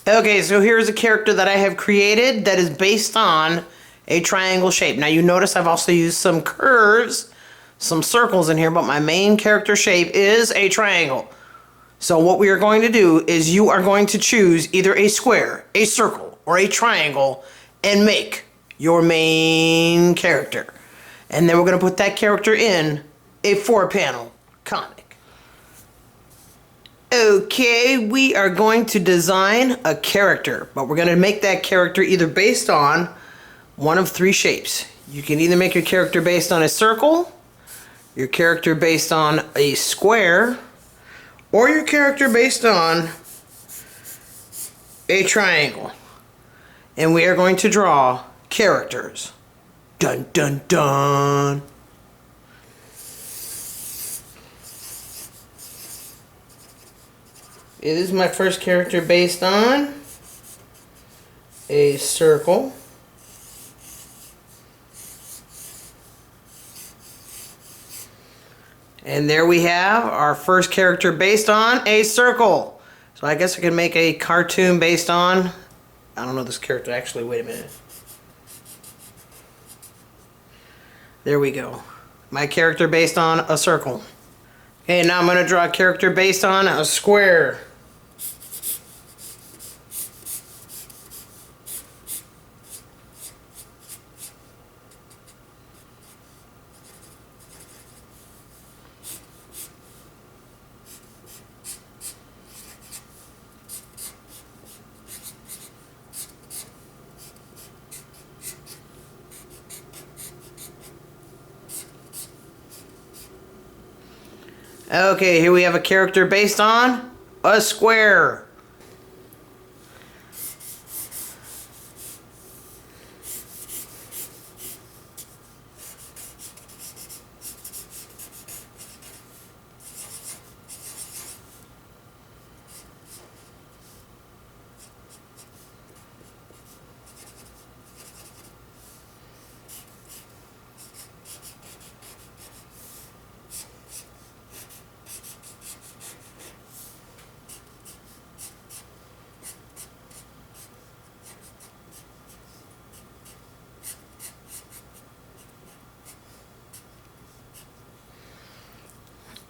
Okay, so here's a character that I have created that is based on a triangle shape. Now you notice I've also used some curves, some circles in here, but my main character shape is a triangle. So what we are going to do is you are going to choose either a square, a circle, or a triangle and make your main character. And then we're going to put that character in a 4-panel comic. Okay, we are going to design a character, but we're going to make that character either based on one of 3 shapes. You can either make your character based on a circle, your character based on a square, or your character based on a triangle. And we are going to draw characters. Dun dun dun. It is my first character based on a circle. And there we have our first character based on a circle. So I guess I can make a cartoon based on, I don't know this character actually, wait a minute. There we go. My character based on a circle. Okay, now I'm going to draw a character based on a square. Okay, here we have a character based on a square.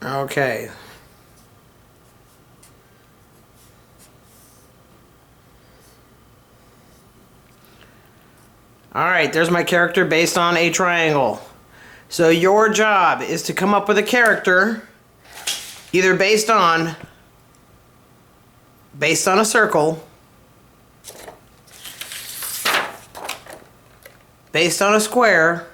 Okay. Alright, there's my character based on a triangle. So your job is to come up with a character either based on a circle, based on a square,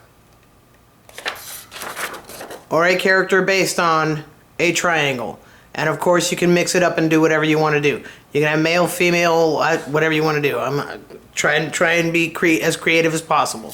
or a character based on a triangle. And of course you can mix it up and do whatever you want to do. You can have male, female, whatever you want to do. I'm trying to be as creative as possible.